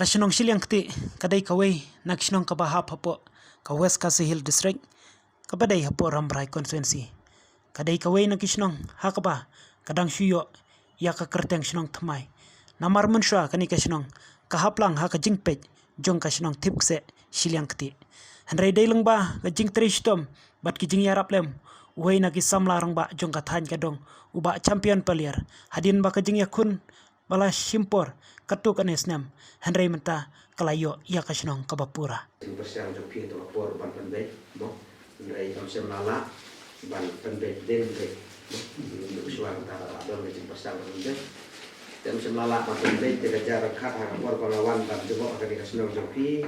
Kashinong Shiliang Kti, Kadai Kawai, Nakishnong Kabaha Papo, Kawes Kasi Hill District, Kabadai Hapo Rambrai Constituency. Kadai Kawai Nakishnong, Hakaba, Kadang Shuyo, Yaka Kerteng Shnong Tamai. Namar Munshwa Kani Kashinong, Kahaplang Haka Jingpej, Jong Kashinong Tipkse, Shiliang Kti. Henry Dailung Ba, Gajing Trishtom, Bat Kijing Yaraplem, Uway Nakisamlarang Ba, Jong Kathan Kadong, Uba Champion Palier, Hadin Ba Kajing Yakun, Bala Shimpor, Katuk Anesnam, Henry Menta, Kalayo, Yakashnong Kabapura. Bersiang jopi itu lapor ban pendek, boh, dari kamsiam lala, ban pendek den dek, untuk suara antara adon dengan bersiang pendek, dan kamsiam lala ban pendek tidak jarak hak lapor pelawan ban coba akan dikasih jopi,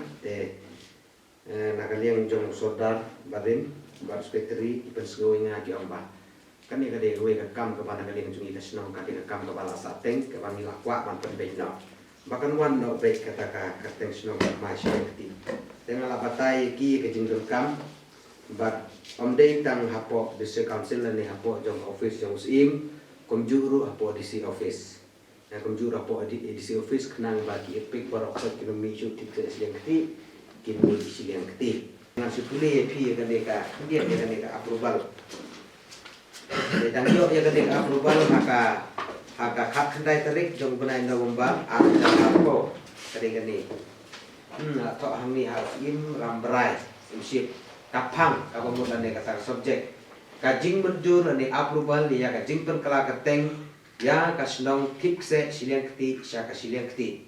nakaliang jong sodar badim, bar spektri, pensgoingnya kiamba. Kan ni kadai gue kam ke mana kalian cungi kasih kadai kam ke bala sateng ke bang ilakwa ban pendek no. Bahkan wan no baik kata kateng senong mai syekti. Tengah la batai ki ke jingdul kam bat omdei tang hapo disi council ni hapo jong office jong usim komjuru hapo disi office. Ya komjuru hapo disi office kenang bagi epik barokot kilometer tiga siang keti kini siang keti. Dengan supuli pi kadai ka dia kadai ka approval. Dan yo ya kadai ka approval maka agak hak kendai terik jong benai November ada apa kadang ni atau kami harus ramberai imsip kapang kamu dan kata subjek kajing menjur ni approval ya kajing perkala keteng ya kasnong tikse siliang keti syaka siliang keti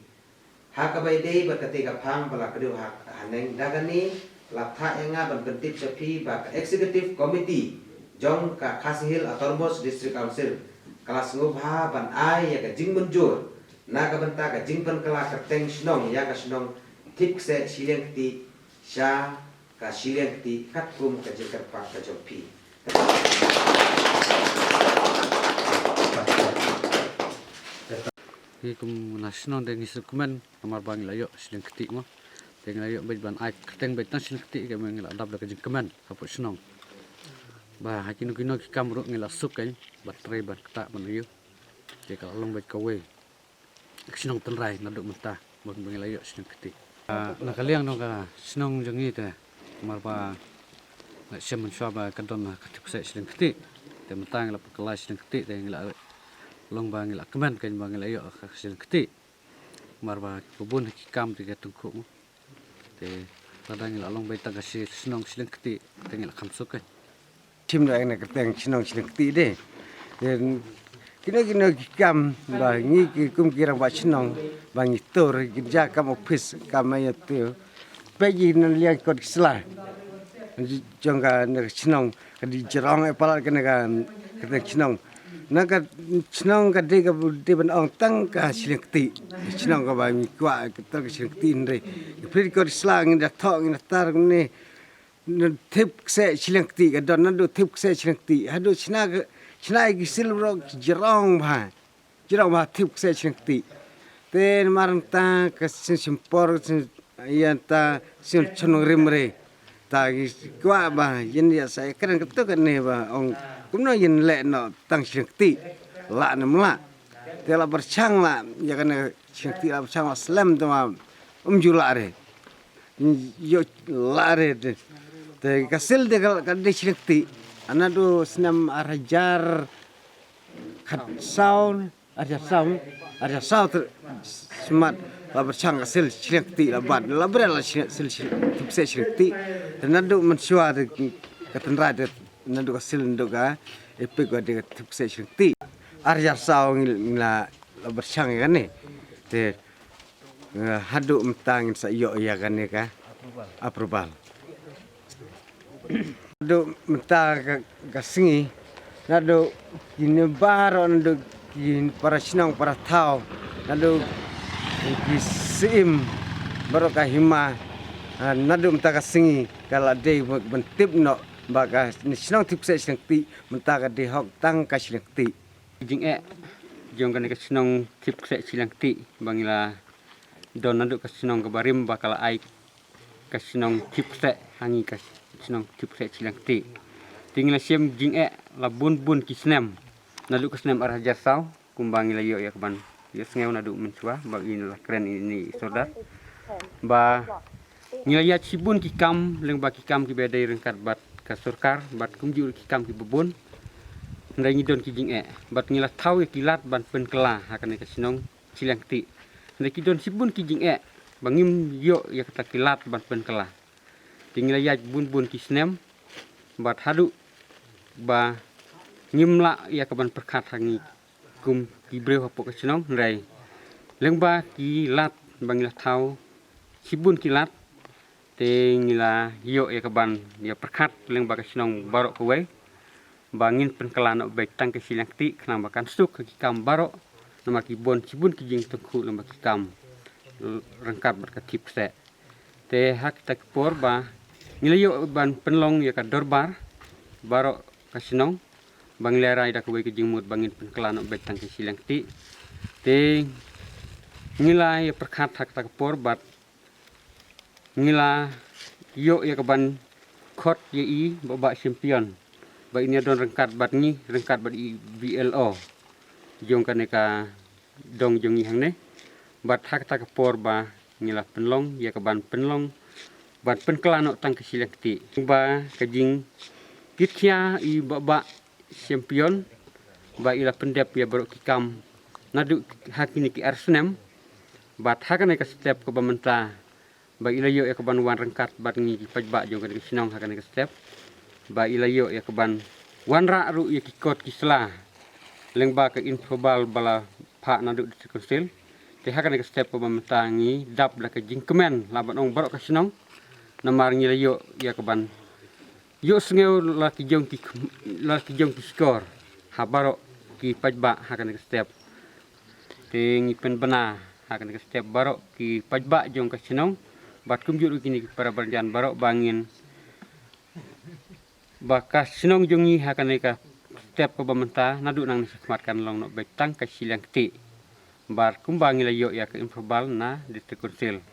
hak abai dei berkati kapang bala kedua hak haneng dagani latha enga berbentuk sepi bak executive committee jong ka Kasihil atau Bos District Council kelas ngubah ban ai ya kajing menjur na ka benta kajing pen kala keteng snong ya ka snong tip se siliang kti sya ka siliang kti kat kum ka jekar pak ka jopi hi kum nasional dengan instrumen kamar bang layo siliang kti mo dengan layo bej ban ai keteng bej tan siliang kti ka meng la dab la kajing kemen kaput snong bah hakin kino ki kamru ngila suk kan baterai ban kata menuju jadi kalau long baik kawe sinong tenrai naduk mentah bon bengelayo sinong keti nak kaliang dong ka sinong jengi te marba semen syaba kadon katuk sai sinong keti te mentang la kelas sinong keti te ngila long bang ngila keman kan bengelayo sinong keti marba kebun ki kam tiga tungku te ladang ngila long baik tagasi sinong keti te ngila kamsuk kan tim nak nak keteng sinong keti deh dan kena kam bangi kum kirang ba sinong bangi tor kerja kam office kam ayat pagi nan liang kod sela jongga nak sinong di jerong epal kena kan sinong nak sinong kadi ka di ban ong tang ka siling keti sinong ka bangi kwa ketar ka siling keti ndre pri kod sela ngin da thok ngin tar ni tip se siling keti ka don nadu tip se siling keti hadu Cina gisil bro jerong bah tip se cengti, ten maranta kesin simpor yang ta sin cenung rimre, ta gis kuat bah yen dia saya keren ketuk kan ni bah ong kumno yen le no tang cengti, la nem la, dia la bercang la ya kan cengti la bercang la slam tu mah jula re, yo la re, te kasil de kalau de cengti. Anadu senam arajar sound semat la bercang hasil cengti la bad la berala hasil tipse cengti dan nadu mensua de katenra de nadu hasil ndoga epik de tipse cengti arajar sound la bercang kan ni te hadu mentang sa yo ya kan ni ka approval nado mentah kasingi nado kini baro nado kini para sinong para tau nado kisim baro kahima nado mentah kasingi kalau day bentip no baga sinong tip se sinong mentah ka day hok tang ka sinong ti jing jong kan ka sinong tip se sinong ti bangila don nado ka sinong ka barim bakal ai ka sinong tip se hangi ka sinong tip se silang keti tinggal siam jing la bun kisnem nalu kisnem arah jasau kumbangi layo ya kaban ya sengau nadu mencua bagi inilah keren ini saudara ba ngilayat sibun kikam leng ba kikam ki bedai rengkat bat kasurkar bat kumjur kikam ki bebun ndai ngidon ki jing bat ngilah tau ya kilat ban pen kela akan ka sinong silang ti ndai kidon sibun ki jing bangim yo ya kata kilat ban pen kela tinggilayat bun ki snem bat hadu ba ngimla ya kaban perkat hangi kum ki breu hapo ka sinong ndai lengba ki lat bangilah tau sibun kilat tinggilah yo ya kaban ya perkat lengba ka sinong barok kuwe bangin penkelana baik tang ke silang ti kenang bakan suk ki kam barok nama ki bon sibun ki jing tengku lengba ki kam rengkap berkatip se te hak tak por ba ngilayo ban penlong ya ka dorbar barok ka sinong bang lerai dak we ki jingmut bangin penkelana baik tang ke silang ti te ngilai perkat hak tak por bat ngila yo ya kaban khot ye i babak champion ba ini don rengkat bat ni rengkat bat i BLO jong kaneka dong jong hang ne bat hak tak por ba ngila penlong ya kaban penlong bat penkelano tang ke silang ti ba kajing kitkia i babak champion ba ila pendep ya barok kikam nadu hak ini ki arsenem bat hakane ka step ko bamenta ba ila yo ya kaban wan rengkat bat ngi pajba jong ka sinong hakane ka step ba ila yo ya kaban wan ra ru ya kikot kisla lengba ka infobal bala pha nadu di konsil te hakane ka step ko bamenta ngi dap la ka jingkemen laban ong barok ka sinong namar ngi la yo ya kaban yo sengeu la ki jong ki skor ha barok ki pajba hakane ka step te ngi pen bana akan ke setiap barok ki pajba jong ka sinong bat kumjur kini para berjan barok bangin bakas sinong jongi akan ka setiap ko bamenta nadu nang sematkan long no betang ka silang ti bar kumbangi la yo ya ka infobal na di tekunsil